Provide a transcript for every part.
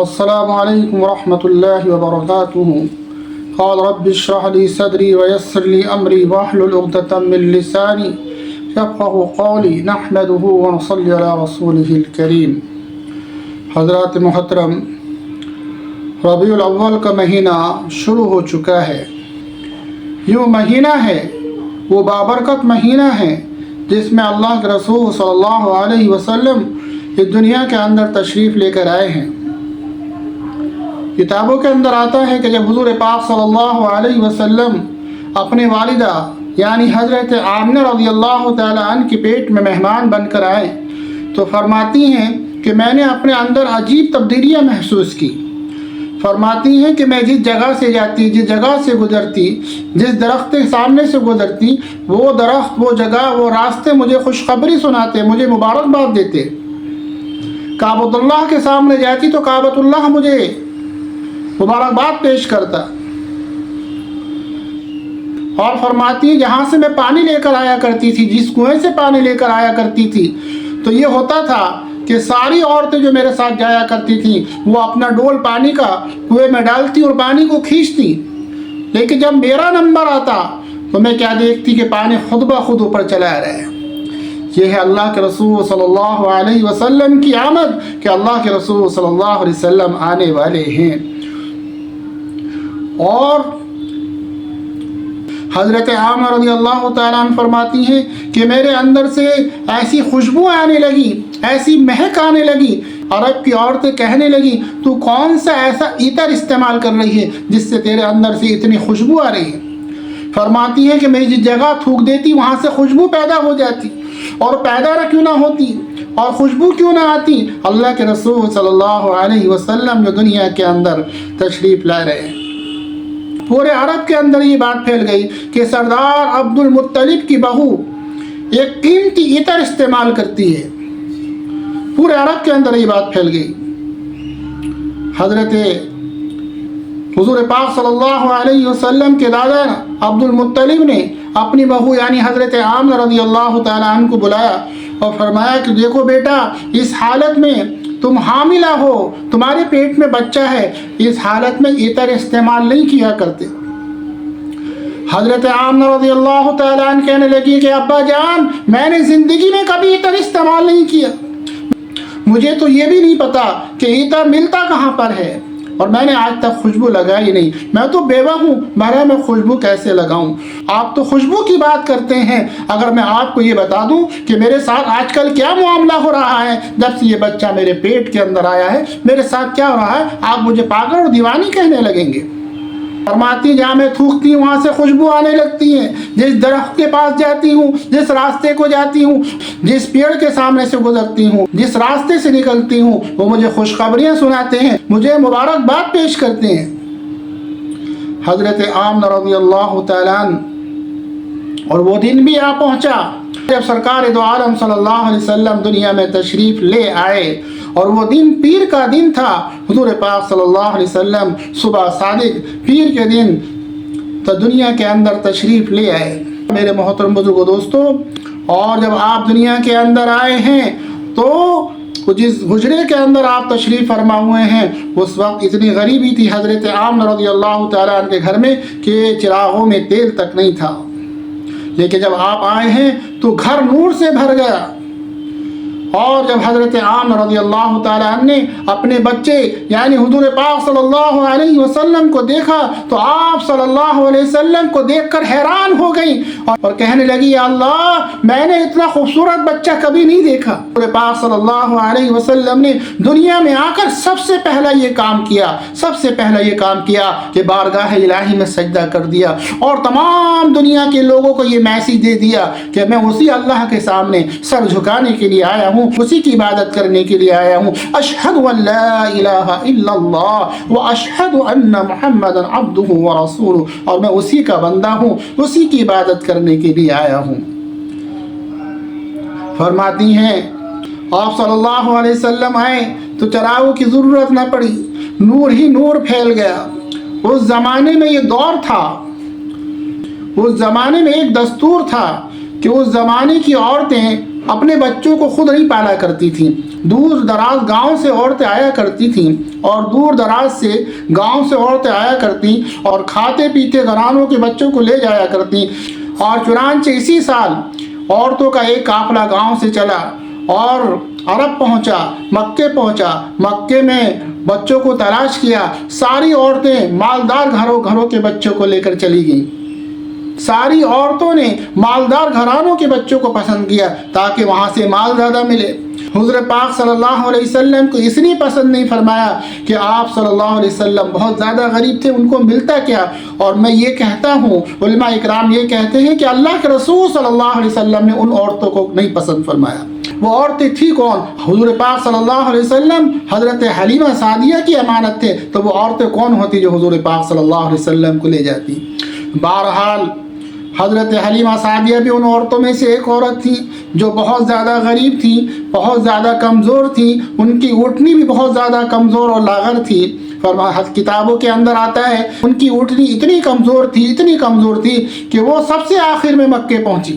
السلام علیکم ورحمۃ اللہ وبرکاتہ. قال رب اشرح لي صدري ويسر لي امري واحلل عقدة من لساني يفقهوا قولي. نحمده ونصلي على رسوله الكريم. حضرات محترم، ربیع الاول کا مہینہ شروع ہو چکا ہے. یہ مہینہ ہے، وہ بابرکت مہینہ ہے جس میں اللہ کے رسول صلی اللہ علیہ وسلم اس دنیا کے اندر تشریف لے کر آئے ہیں. کتابوں کے اندر آتا ہے کہ جب حضور پاک صلی اللہ علیہ وسلم اپنے والدہ یعنی حضرت آمنہ رضی اللہ تعالی عنہ کے پیٹ میں مہمان بن کر آئے تو فرماتی ہیں کہ میں نے اپنے اندر عجیب تبدیلیاں محسوس کی. فرماتی ہیں کہ میں جس جگہ سے جاتی، جس جگہ سے گزرتی، جس درخت کے سامنے سے گزرتی، وہ درخت، وہ جگہ، وہ راستے مجھے خوشخبری سناتے، مجھے مبارکباد دیتے. کعبۃ اللہ کے سامنے جاتی تو کعبۃ اللہ مجھے مبارکباد پیش کرتا. اور فرماتی ہے جہاں سے میں پانی لے کر آیا کرتی تھی، جس کنویں سے پانی لے کر آیا کرتی تھی، تو یہ ہوتا تھا کہ ساری عورتیں جو میرے ساتھ جایا کرتی تھیں وہ اپنا ڈول پانی کا کنویں میں ڈالتی اور پانی کو کھینچتی. لیکن جب میرا نمبر آتا تو میں کیا دیکھتی کہ پانی خود بخود اوپر چلا رہے. یہ ہے اللہ کے رسول صلی اللہ علیہ وسلم کی آمد کہ اللہ کے رسول صلی اللہ علیہ وسلم آنے والے ہیں. اور حضرت آمنہ رضی اللہ تعالیٰ عنہ فرماتی ہیں کہ میرے اندر سے ایسی خوشبو آنے لگی، ایسی مہک آنے لگی. عرب کی عورتیں کہنے لگی تو کون سا ایسا عطر استعمال کر رہی ہے جس سے تیرے اندر سے اتنی خوشبو آ رہی ہے. فرماتی ہے کہ میں جس جگہ تھوک دیتی وہاں سے خوشبو پیدا ہو جاتی، اور پیدا کیوں نہ ہوتی اور خوشبو کیوں نہ آتی، اللہ کے رسول صلی اللہ علیہ وسلم جو دنیا کے اندر تشریف لا رہے ہیں. پورے عرب کے اندر یہ بات پھیل گئی کہ سردار عبد المطلب کی بہو ایک قیمتی عطر استعمال کرتی ہے. پورے عرب کے اندر یہ بات پھیل گئی. حضرت حضور پاک صلی اللہ علیہ وسلم کے دادا عبد المطلب نے اپنی بہو یعنی حضرت آمنہ رضی اللہ تعالیٰ عنہ کو بلایا اور فرمایا کہ دیکھو بیٹا، اس حالت میں تم حاملہ ہو، تمہارے پیٹ میں بچہ ہے، اس حالت میں عطر استعمال نہیں کیا کرتے. حضرت آمنہ رضی اللہ تعالیٰ عنہ کہنے لگی کہ ابا جان، میں نے زندگی میں کبھی عطر استعمال نہیں کیا، مجھے تو یہ بھی نہیں پتا کہ عطر ملتا کہاں پر ہے، اور میں نے آج تک خوشبو لگائی نہیں. میں تو بیوہ ہوں، میں خوشبو کیسے لگاؤں؟ آپ تو خوشبو کی بات کرتے ہیں. اگر میں آپ کو یہ بتا دوں کہ میرے ساتھ آج کل کیا معاملہ ہو رہا ہے، جب سے یہ بچہ میرے پیٹ کے اندر آیا ہے میرے ساتھ کیا ہو رہا ہے، آپ مجھے پاگل اور دیوانی کہنے لگیں گے. فرماتی جہاں میں تھوکتی ہوں وہاں سے خوشبو آنے لگتی ہے. جس درخت کے پاس جاتی ہوں، جس راستے کو جاتی ہوں، جس پیڑ کے سامنے سے گزرتی ہوں، جس راستے سے نکلتی ہوں، وہ مجھے خوشخبریاں سناتے ہیں، مجھے مبارکباد پیش کرتے ہیں. حضرت آمنہ رضی اللہ تعالیٰ عنہ اور وہ دن بھی آ پہنچا جب سرکار دو عالم صلی اللہ علیہ وسلم دنیا میں تشریف لے آئے. اور وہ دن پیر کا دن تھا. حضور پاک صلی اللہ علیہ وسلم صبح صادق پیر کے دن تو دنیا کے اندر تشریف لے آئے. میرے محترم بزرگوں دوستو، اور جب آپ دنیا کے اندر آئے ہیں تو جس حجرے کے اندر آپ تشریف فرما ہوئے ہیں اس وقت اتنی غریبی تھی حضرت آمنہ رضی اللہ تعالیٰ عنہ کے گھر میں کہ چراغوں میں تیل تک نہیں تھا. لیکن جب آپ آئے ہیں تو گھر نور سے بھر گیا. اور جب حضرت آمنہ رضی اللہ تعالیٰ عنہ نے اپنے بچے یعنی حضور پاک صلی اللہ علیہ وسلم کو دیکھا تو آپ صلی اللہ علیہ وسلم کو دیکھ کر حیران ہو گئی اور کہنے لگی یا اللہ، میں نے اتنا خوبصورت بچہ کبھی نہیں دیکھا. حضور پاک صلی اللہ علیہ وسلم نے دنیا میں آ کر سب سے پہلا یہ کام کیا کہ بارگاہ الہی میں سجدہ کر دیا اور تمام دنیا کے لوگوں کو یہ میسیج دے دیا کہ میں اسی اللہ کے سامنے سر جھکانے کے لیے آیا ہوں، اسی کی عبادت کرنے کے لیے آیا ہوں. اشہد ان لا الہ الا اللہ واشہد ان محمدا عبدہ ورسولہ، اور میں اسی کا بندہ ہوں، اسی کی عبادت کرنے کے لیے آیا ہوں. فرماتی ہیں آپ صلی اللہ علیہ وسلم آئے تو چراغوں کی ضرورت نہ پڑی، نور ہی نور پھیل گیا. اس زمانے میں یہ دور تھا، اس زمانے میں ایک دستور تھا کہ اس زمانے کی عورتیں اپنے بچوں کو خود نہیں پالا کرتی تھیں، دور دراز گاؤں سے عورتیں آیا کرتی تھیں، اور دور دراز سے گاؤں سے عورتیں آیا کرتی اور کھاتے پیتے گھرانوں کے بچوں کو لے جایا کرتی۔ اور چنانچہ اسی سال عورتوں کا ایک قافلہ گاؤں سے چلا اور عرب پہنچا، مکے پہنچا، مکے میں بچوں کو تلاش کیا، ساری عورتیں مالدار گھروں کے بچوں کو لے کر چلی گئیں، ساری عورتوں نے مالدار گھرانوں کے بچوں کو پسند کیا تاکہ وہاں سے مال زیادہ ملے۔ حضور پاک صلی اللہ علیہ وسلم کو اس لیے پسند نہیں فرمایا کہ آپ صلی اللہ علیہ وسلم بہت زیادہ غریب تھے، ان کو ملتا کیا؟ اور میں یہ کہتا ہوں، علماء اکرام یہ کہتے ہیں کہ اللہ کے رسول صلی اللہ علیہ وسلم نے ان عورتوں کو نہیں پسند فرمایا۔ وہ عورتیں تھی کون؟ حضور پاک صلی اللہ علیہ وسلم حضرت حلیمہ سعدیہ کی امانت تھے، تو وہ عورتیں کون ہوتی جو حضور پاک صلی اللہ علیہ وسلم کو لے جاتی؟ بہرحال حضرت حلیمہ سعدیہ بھی ان عورتوں میں سے ایک عورت تھی جو بہت زیادہ غریب تھی، بہت زیادہ کمزور تھی، ان کی اونٹنی بھی بہت زیادہ کمزور اور لاغر تھی۔ کتابوں کے اندر آتا ہے ان کی اونٹنی اتنی کمزور تھی کہ وہ سب سے آخر میں مکے پہنچی۔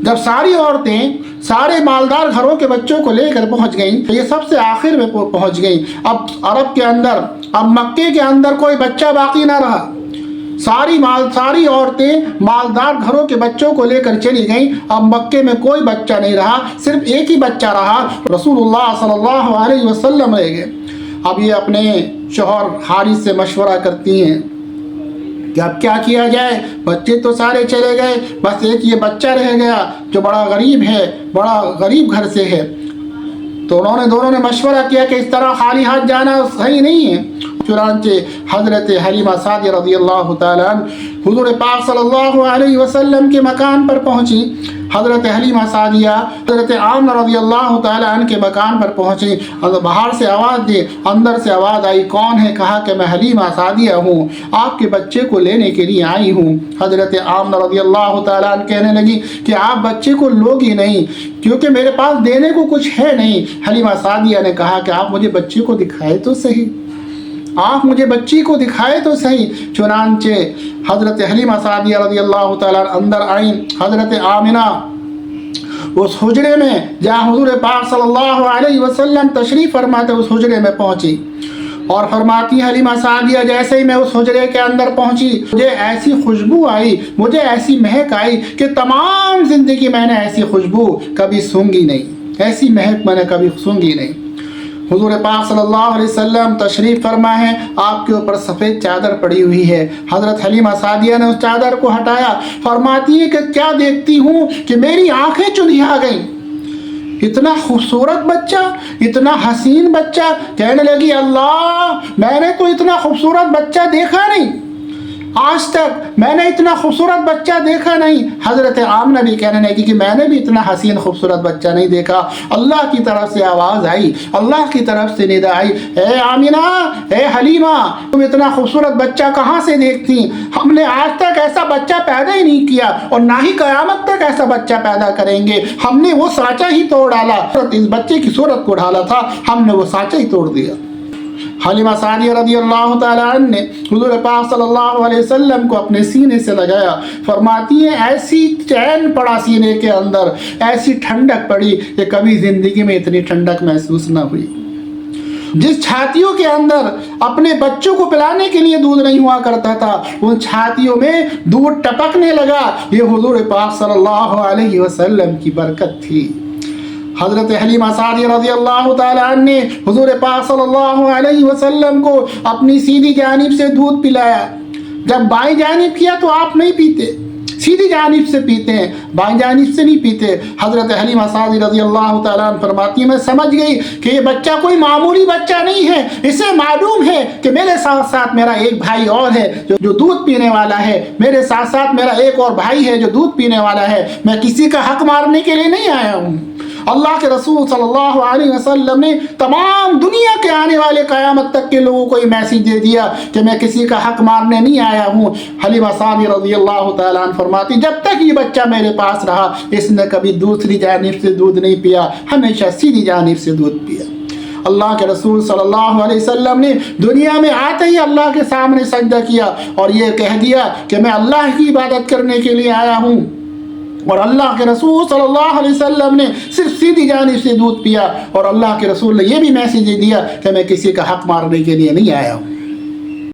جب ساری عورتیں سارے مالدار گھروں کے بچوں کو لے کر پہنچ گئیں تو یہ سب سے آخر میں پہنچ گئیں۔ اب عرب کے اندر، اب مکے کے اندر کوئی بچہ باقی نہ رہا، ساری عورتیں مالدار گھروں کے بچوں کو لے کر چلی گئیں۔ اب مکے میں کوئی بچہ نہیں رہا، صرف ایک ہی بچہ رہا، رسول اللہ صلی اللہ علیہ وسلم رہ گئے۔ اب یہ اپنے شوہر حارث سے مشورہ کرتی ہیں کہ اب کیا کیا جائے، بچے تو سارے چلے گئے، بس ایک یہ بچہ رہ گیا جو بڑا غریب ہے، بڑا غریب گھر سے ہے۔ تو دونوں نے مشورہ کیا کہ اس طرح خالی ہاتھ جانا صحیح نہیں ہے۔ چنانچہ حضرت حلیمہ سعدیہ رضی اللہ تعالیٰ عنہ حضور پاک صلی اللہ علیہ وسلم کے مکان پر پہنچی۔ حضرت حلیمہ سعدیہ حضرت آمنہ رضی اللہ تعالیٰ عنہ کے مکان پر پہنچی، باہر سے آواز دی، اندر سے آواز آئی، کون ہے؟ کہا کہ میں حلیمہ سعدیہ ہوں، آپ کے بچے کو لینے کے لیے آئی ہوں۔ حضرت آمنہ رضی اللہ تعالیٰ عنہ کہنے لگی کہ آپ بچے کو لوگی نہیں کیونکہ میرے پاس دینے کو کچھ ہے نہیں۔ حلیمہ سعدیہ نے کہا کہ آپ مجھے بچے کو دکھائے تو صحیح، آپ مجھے بچی کو دکھائے تو صحیح۔ چنانچہ حضرت حلیمہ سعدیہ رضی اللہ تعالیٰ اندر آئیں۔ حضرت آمنہ اس حجرے میں جہاں حضور پاک صلی اللہ علیہ وسلم تشریف فرماتے اس حجرے میں پہنچی اور فرماتی حلیمہ سعدیہ جیسے ہی میں اس حجرے کے اندر پہنچی مجھے ایسی خوشبو آئی، مجھے ایسی مہک آئی کہ تمام زندگی میں نے ایسی خوشبو کبھی سونگھی نہیں، ایسی مہک میں نے کبھی سونگھی نہیں۔ حضور پاک صلی اللہ علیہ وسلم تشریف فرما ہے، آپ کے اوپر سفید چادر پڑی ہوئی ہے۔ حضرت حلیمہ سعدیہ نے اس چادر کو ہٹایا، فرماتی ہے کہ کیا دیکھتی ہوں کہ میری آنکھیں چندھیا گئیں، اتنا خوبصورت بچہ، اتنا حسین بچہ۔ کہنے لگی اللہ، میں نے تو اتنا خوبصورت بچہ دیکھا نہیں، آج تک میں نے اتنا خوبصورت بچہ دیکھا نہیں۔ حضرت آمنہ بھی کہنے لگی کہ میں نے بھی اتنا حسین خوبصورت بچہ نہیں دیکھا۔ اللہ کی طرف سے آواز آئی، اللہ کی طرف سے ندا آئی، اے آمنہ، اے حلیمہ، تم اتنا خوبصورت بچہ کہاں سے دیکھتی؟ ہم نے آج تک ایسا بچہ پیدا ہی نہیں کیا اور نہ ہی قیامت تک ایسا بچہ پیدا کریں گے۔ ہم نے وہ سانچہ ہی توڑ ڈالا، اس بچے کی صورت کو ڈھالا تھا، ہم نے وہ سانچہ ہی توڑ دیا۔ حلیمہ سعدیہ رضی اللہ تعالیٰ عنہ نے حضور پاک صلی اللہ علیہ وسلم کو اپنے سینے سے لگایا، فرماتی ہیں ایسی چین پڑا سینے کے اندر، ایسی ٹھنڈک پڑی کہ کبھی زندگی میں اتنی ٹھنڈک محسوس نہ ہوئی۔ جس چھاتیوں کے اندر اپنے بچوں کو پلانے کے لیے دودھ نہیں ہوا کرتا تھا، ان چھاتیوں میں دودھ ٹپکنے لگا، یہ حضور پاک صلی اللہ علیہ وسلم کی برکت تھی۔ حضرت حلیمہ سعدیہ رضی اللہ تعالیٰ عنہ نے حضور پاک صلی اللہ علیہ وسلم کو اپنی سیدھی جانب سے دودھ پلایا۔ جب بائیں جانب کیا تو آپ نہیں پیتے، سیدھی جانب سے پیتے ہیں، بائیں جانب سے نہیں پیتے۔ حضرت حلیمہ سعدیہ رضی اللہ تعالیٰ عنہ فرماتی ہے میں سمجھ گئی کہ یہ بچہ کوئی معمولی بچہ نہیں ہے، اسے معلوم ہے کہ میرے ساتھ ساتھ میرا ایک بھائی اور ہے جو دودھ پینے والا ہے، میرے ساتھ ساتھ میرا ایک اور بھائی ہے جو دودھ پینے والا ہے، میں کسی کا حق مارنے کے لیے نہیں آیا ہوں۔ اللہ کے رسول صلی اللہ علیہ وسلم نے تمام دنیا کے آنے والے قیامت تک کے لوگوں کو یہ میسیج دے دیا کہ میں کسی کا حق مارنے نہیں آیا ہوں۔ حلیمہ سعدیہ رضی اللہ تعالیٰ عنہ فرماتی جب تک یہ بچہ میرے پاس رہا اس نے کبھی دوسری جانب سے دودھ نہیں پیا، ہمیشہ سیدھی جانب سے دودھ پیا۔ اللہ کے رسول صلی اللہ علیہ وسلم نے دنیا میں آتے ہی اللہ کے سامنے سجدہ کیا اور یہ کہہ دیا کہ میں اللہ کی عبادت کرنے کے لیے آیا ہوں، اور اللہ کے رسول صلی اللہ علیہ وسلم نے صرف سیدھی جانب سے دودھ پیا، اور اللہ کے رسول نے یہ بھی میسیج دیا کہ میں کسی کا حق مارنے کے لیے نہیں آیا ہوں۔